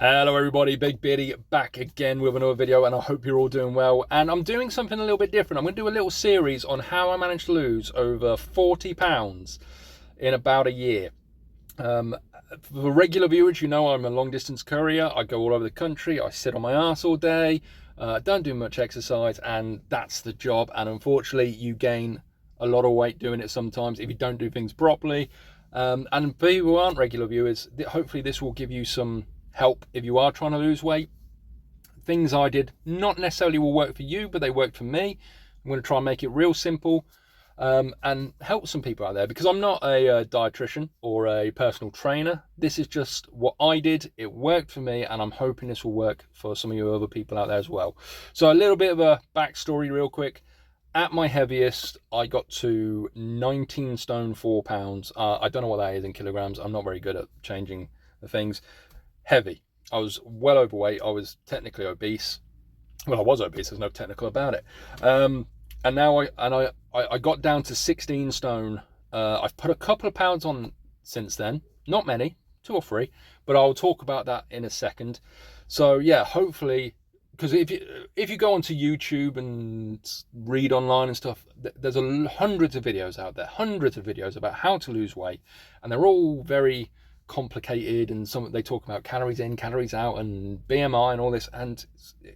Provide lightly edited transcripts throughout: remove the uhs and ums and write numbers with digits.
Hello everybody, Big Beardy back again with another video, and I hope you're all doing well. And I'm doing something a little bit different. I'm going to do a little series on how I managed to lose over 40 pounds in about a year. For regular viewers, you know I'm a long distance courier. I go all over the country. I sit on my ass all day, don't do much exercise, and that's the job. And unfortunately, you gain a lot of weight doing it sometimes if you don't do things properly. And for people who aren't regular viewers, hopefully this will give you some help if you are trying to lose weight. Things I did not necessarily will work for you, but they worked for me. I'm going to try and make it real simple and help some people out there, because I'm not a dietitian or a personal trainer. This is just what I did. It worked for me, and I'm hoping this will work for some of you other people out there as well. So a little bit of a backstory real quick. At my heaviest, I got to 19 stone 4 pounds. I don't know what that is in kilograms. I'm not very good at changing the things. Heavy. I was well overweight. I was technically obese. Well, I was obese. There's no technical about it. And now I got down to 16 stone. I've put a couple of pounds on since then. Not many, 2 or 3, but I'll talk about that in a second. So yeah, hopefully, because if you go onto YouTube and read online and stuff, there's hundreds of videos out there, hundreds of videos about how to lose weight, and they're all very complicated, and some they talk about calories in, calories out, and BMI and all this, and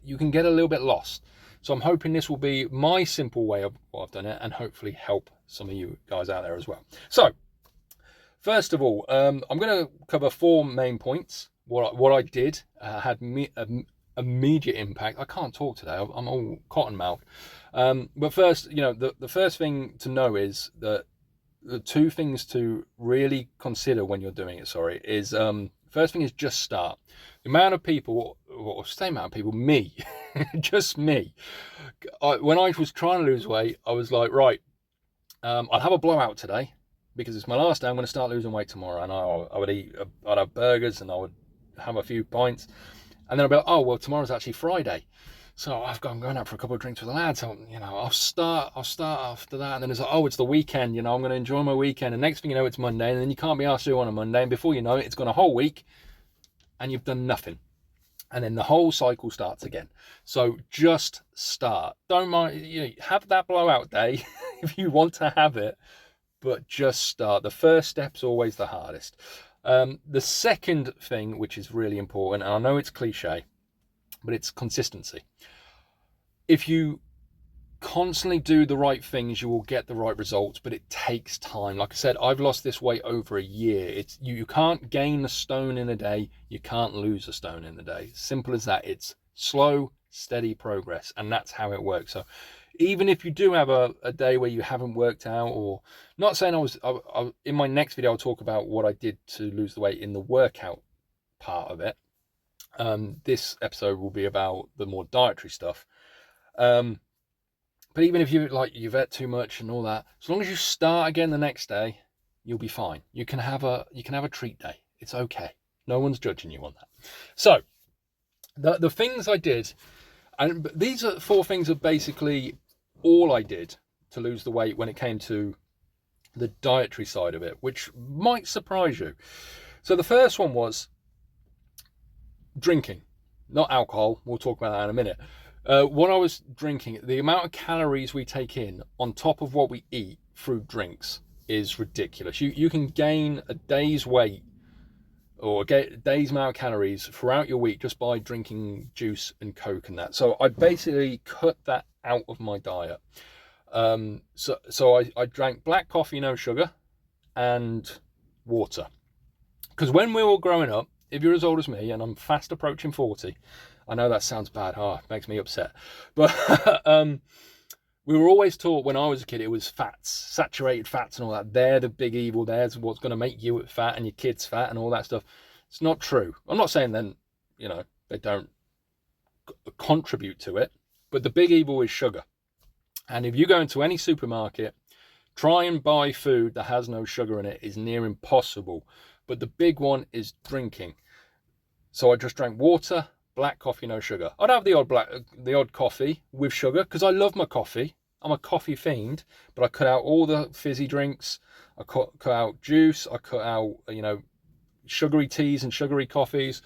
you can get a little bit lost. So I'm hoping this will be my simple way of what I've done it, and hopefully help some of you guys out there as well. So first of all, I'm going to cover 4 main points. What I did had immediate impact. I can't talk today. I'm all cotton mouthed. But first, the first thing to know is that the 2 things to really consider when you're doing it, is first thing is just start. The amount of people, or same amount of people, me, just me. When I was trying to lose weight, I was like, right, I'll have a blowout today because it's my last day. I'm going to start losing weight tomorrow, and I'd have burgers and I would have a few pints, and then I'd be like, oh well, tomorrow's actually Friday. So I'm going out for a couple of drinks with the lads. So, I'll start after that. And then it's like, oh, it's the weekend. I'm going to enjoy my weekend. And next thing you know, it's Monday. And then you can't be asked to do on a Monday. And before you know it, it's gone a whole week and you've done nothing. And then the whole cycle starts again. So just start. Don't mind, have that blowout day if you want to have it, but just start. The first step's always the hardest. The second thing, which is really important, and I know it's cliche, but it's consistency. If you constantly do the right things, you will get the right results, but it takes time. Like I said, I've lost this weight over a year. You can't gain a stone in a day. You can't lose a stone in a day. Simple as that. It's slow, steady progress, and that's how it works. So even if you do have a day where you haven't worked out, or not saying I in my next video, I'll talk about what I did to lose the weight in the workout part of it. This episode will be about the more dietary stuff. But even if you've ate too much and all that, as long as you start again the next day, you'll be fine. You can have a treat day. It's okay. No one's judging you on that. So the things I did, and these 4 things are basically all I did to lose the weight when it came to the dietary side of it, which might surprise you. So the first one was drinking, not alcohol. We'll talk about that in a minute. When I was drinking, the amount of calories we take in on top of what we eat through drinks is ridiculous. You can gain a day's weight or get a day's amount of calories throughout your week just by drinking juice and Coke and that. So I basically cut that out of my diet. So I drank black coffee, no sugar, and water. Because when we were growing up, if you're as old as me, and I'm fast approaching 40, I know that sounds bad. Oh, it makes me upset. But we were always taught when I was a kid, it was fats, saturated fats and all that. They're the big evil. There's what's going to make you fat and your kids fat and all that stuff. It's not true. I'm not saying then, they don't contribute to it. But the big evil is sugar. And if you go into any supermarket, try and buy food that has no sugar in it is near impossible. But the big one is drinking. So I just drank water, black coffee, no sugar. I'd have the odd coffee with sugar because I love my coffee. I'm a coffee fiend, but I cut out all the fizzy drinks. I cut out juice. I cut out, sugary teas and sugary coffees.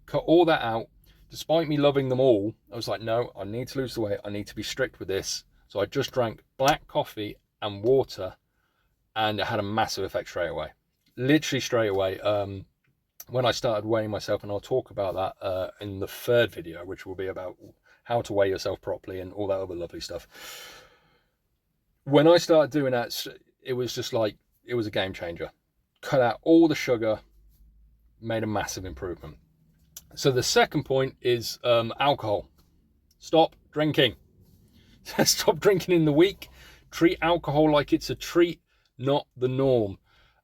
cut all that out. Despite me loving them all, I was like, no, I need to lose the weight. I need to be strict with this. So I just drank black coffee and water, and it had a massive effect straight away. Literally straight away. When I started weighing myself, and I'll talk about that in the third video, which will be about how to weigh yourself properly and all that other lovely stuff. When I started doing that, it was just like, it was a game changer. Cut out all the sugar, made a massive improvement. So the second point is alcohol. Stop drinking. Stop drinking in the week. Treat alcohol like it's a treat, not the norm.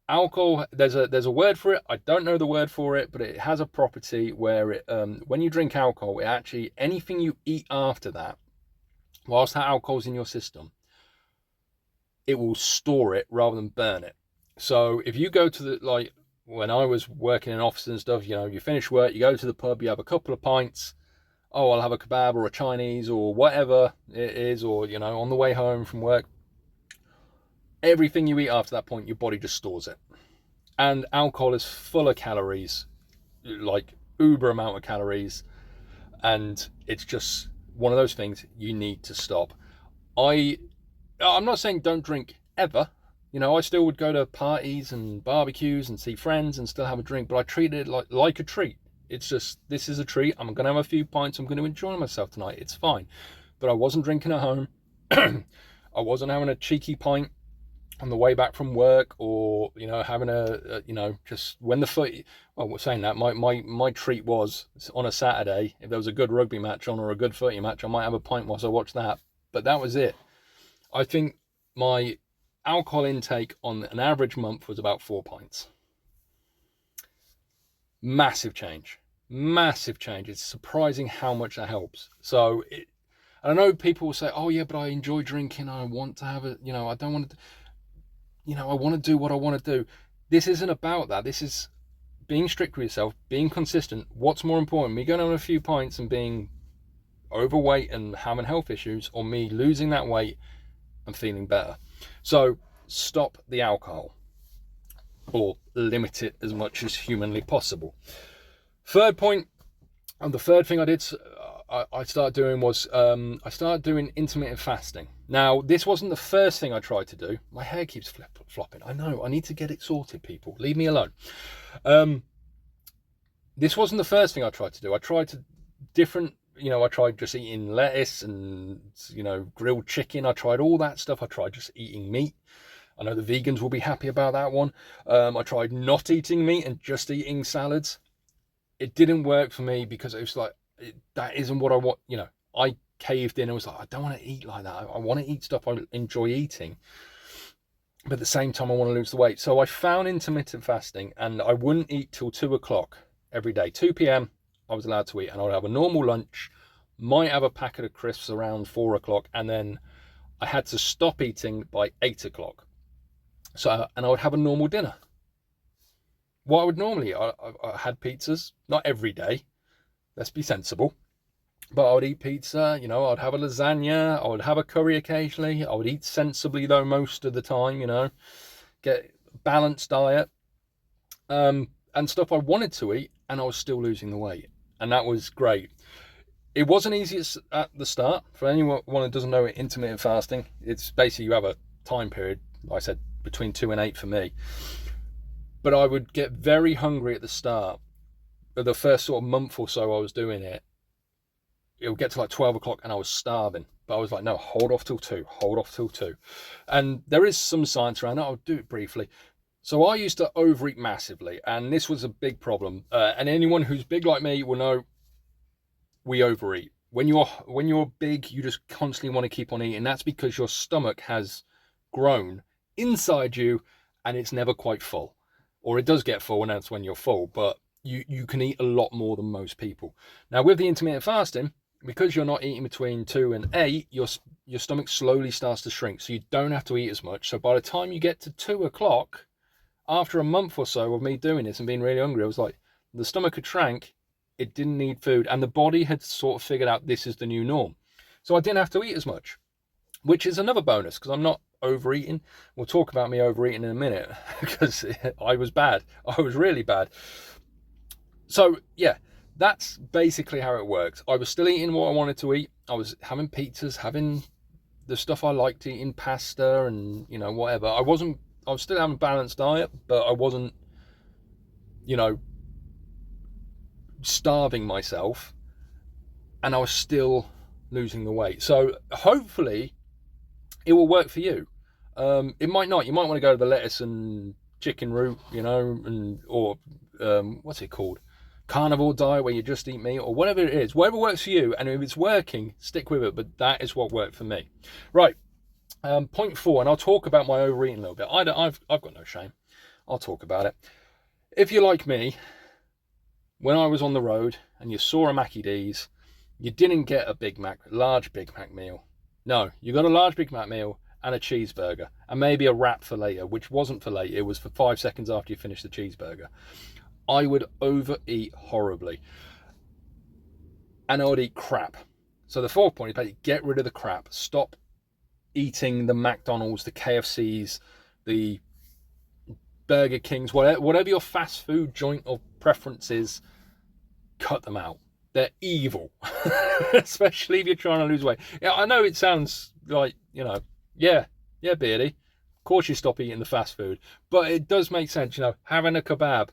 Alcohol, there's a word for it. I don't know the word for it, but it has a property where it, when you drink alcohol, it actually, anything you eat after that, whilst that alcohol's in your system, it will store it rather than burn it. So if you go to the, like when I was working in offices and stuff, you know, you finish work, you go to the pub, you have a couple of pints. Oh, I'll have a kebab or a Chinese or whatever it is, or, you know, on the way home from work. Everything you eat after that point, your body just stores it. And alcohol is full of calories, like uber amount of calories. And it's just one of those things you need to stop. I'm not saying don't drink ever. You know, I still would go to parties and barbecues and see friends and still have a drink, but I treat it like a treat. It's just, this is a treat. I'm going to have a few pints. I'm going to enjoy myself tonight. It's fine. But I wasn't drinking at home. I wasn't having a cheeky pint on the way back from work, or, you know, having you know, just when the foot, well, we're saying that my treat was on a Saturday, if there was a good rugby match on or a good footy match, I might have a pint whilst I watched that. But that was it. I think my alcohol intake on an average month was about 4 pints. Massive change. It's surprising how much that helps. So I know people will say, oh yeah, but I enjoy drinking. I want to have you know, I don't want to, you know, I want to do what I want to do. This isn't about that. This is being strict with yourself, being consistent. What's more important, me going on a few pints and being overweight and having health issues, or me losing that weight and feeling better? So stop the alcohol, or limit it as much as humanly possible. Third point, and the third thing I did, I started doing was, I started doing intermittent fasting. Now, this wasn't the first thing I tried to do. My hair keeps flopping. I know, I need to get it sorted, people. Leave me alone. This wasn't the first thing I tried to do. I tried to different, you know, I tried just eating lettuce and, you know, grilled chicken. I tried all that stuff. I tried just eating meat. I know the vegans will be happy about that one. I tried not eating meat and just eating salads. It didn't work for me because it was like, that isn't what I want. You know, I caved in and was like, I don't want to eat like that. I want to eat stuff I enjoy eating, but at the same time I want to lose the weight. So I found intermittent fasting, and I wouldn't eat till 2 o'clock every day. 2 p.m. I was allowed to eat, and I would have a normal lunch, might have a packet of crisps around 4 o'clock, and then I had to stop eating by 8 o'clock. So, and I would have a normal dinner. What I would normally, I had pizzas, not every day, let's be sensible, but I would eat pizza, you know, I'd have a lasagna, I would have a curry occasionally, I would eat sensibly though most of the time, you know, get a balanced diet, and stuff I wanted to eat, and I was still losing the weight, and that was great. It wasn't easy at the start. For anyone who doesn't know it, intermittent fasting, it's basically you have a time period, like I said, between 2 and 8 for me. But I would get very hungry at the start. The first sort of month or so I was doing it, it would get to like 12 o'clock and I was starving. But I was like, no, hold off till 2. And there is some science around it. I'll do it briefly. So I used to overeat massively, and this was a big problem. And anyone who's big like me will know we overeat. When you're big, you just constantly want to keep on eating. That's because your stomach has grown inside you and it's never quite full. Or it does get full, and that's when you're full, but you can eat a lot more than most people. Now with the intermittent fasting, because you're not eating between 2 and 8, your stomach slowly starts to shrink, so you don't have to eat as much. So by the time you get to 2 o'clock, after a month or so of me doing this and being really hungry, I was like, the stomach had shrank, it didn't need food, and the body had sort of figured out this is the new norm. So I didn't have to eat as much, which is another bonus because I'm not overeating. We'll talk about me overeating in a minute because I was bad. I was really bad. So yeah, that's basically how it works. I was still eating what I wanted to eat. I was having pizzas, having the stuff I liked eating, pasta and, you know, whatever. I was still having a balanced diet, but I wasn't, you know, starving myself, and I was still losing the weight. So hopefully it will work for you. It might not. You might want to go to the lettuce and chicken route, you know, or what's it called? Carnivore diet, where you just eat meat, or whatever it is. Whatever works for you, and if it's working, stick with it. But that is what worked for me. Right. Point 4, and I'll talk about my overeating a little bit. I've got no shame. I'll talk about it. If you're like me, when I was on the road and you saw a Mackie D's, you didn't get a large Big Mac meal. No, you got a large Big Mac meal and a cheeseburger, and maybe a wrap for later, which wasn't for later. It was for 5 seconds after you finished the cheeseburger. I would overeat horribly, and I would eat crap. So the 4th point is get rid of the crap. Stop eating the McDonald's, the KFCs, the Burger Kings, whatever your fast food joint of preference is. Cut them out. They're evil. Especially if you're trying to lose weight. Yeah, I know it sounds like, you know, yeah, Beardy, of course you stop eating the fast food, but it does make sense, you know, having a kebab,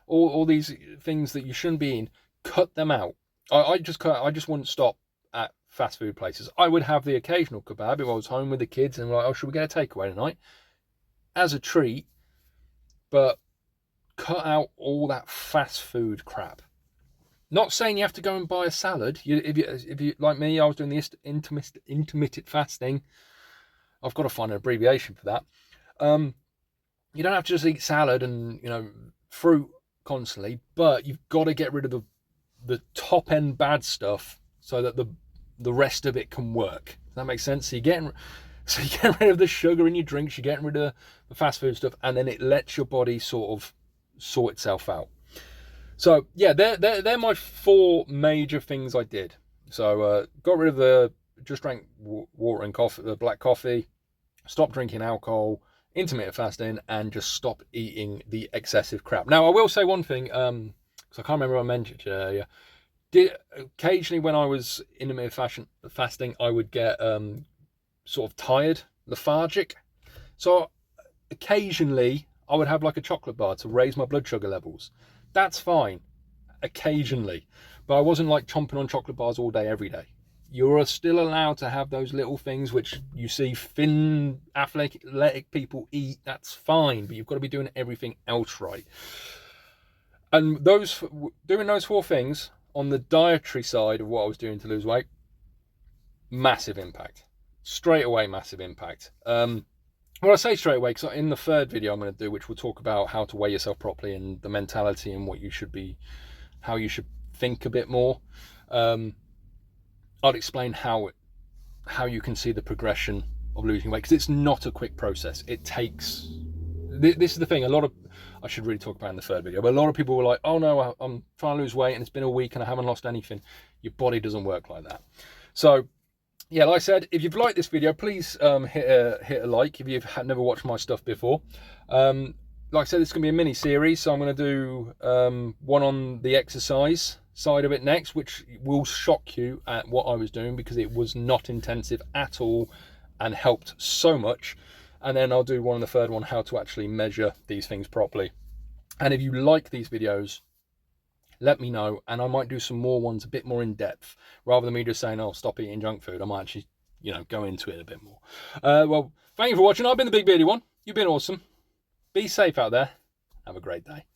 all these things that you shouldn't be eating, cut them out. I just wouldn't stop at fast food places. I would have the occasional kebab if I was home with the kids and like, oh, should we get a takeaway tonight? As a treat, but cut out all that fast food crap. Not saying you have to go and buy a salad. If you like me, I was doing the intermittent fasting. I've got to find an abbreviation for that. You don't have to just eat salad and, you know, fruit constantly, but you've got to get rid of the top end bad stuff so that the rest of it can work. Does that make sense? So you're getting rid of the sugar in your drinks, you're getting rid of the fast food stuff, and then it lets your body sort of sort itself out. So yeah, they're my 4 major things I did. So got rid of just drank water and coffee, the black coffee, stopped drinking alcohol, intermittent fasting, and just stop eating the excessive crap. Now I will say one thing, because I can't remember what I mentioned earlier. Occasionally when I was intermittent fasting, I would get sort of tired, lethargic. So occasionally I would have like a chocolate bar to raise my blood sugar levels. That's fine, occasionally, but I wasn't like chomping on chocolate bars all day, every day. You're still allowed to have those little things which you see thin, athletic people eat. That's fine, but you've got to be doing everything else right. And doing those 4 things on the dietary side of what I was doing to lose weight, massive impact. Straight away, massive impact. Well, I say straight away because in the 3rd video I'm going to do, which will talk about how to weigh yourself properly and the mentality and what you should be, how you should think a bit more. I'll explain how you can see the progression of losing weight, because it's not a quick process. It takes. This is the thing. I should really talk about in the 3rd video, but a lot of people were like, "Oh no, I'm trying to lose weight and it's been a week and I haven't lost anything." Your body doesn't work like that. So. Yeah, like I said, if you've liked this video, please hit a like if you've never watched my stuff before. Like I said, this is going to be a mini series, so I'm going to do one on the exercise side of it next, which will shock you at what I was doing, because it was not intensive at all and helped so much. And then I'll do one on the 3rd one, how to actually measure these things properly. And if you like these videos, let me know, and I might do some more ones a bit more in depth, rather than me just saying, oh, stop eating junk food. I might actually, you know, go into it a bit more. Well, thank you for watching. I've been the Big Beardy One. You've been awesome. Be safe out there. Have a great day.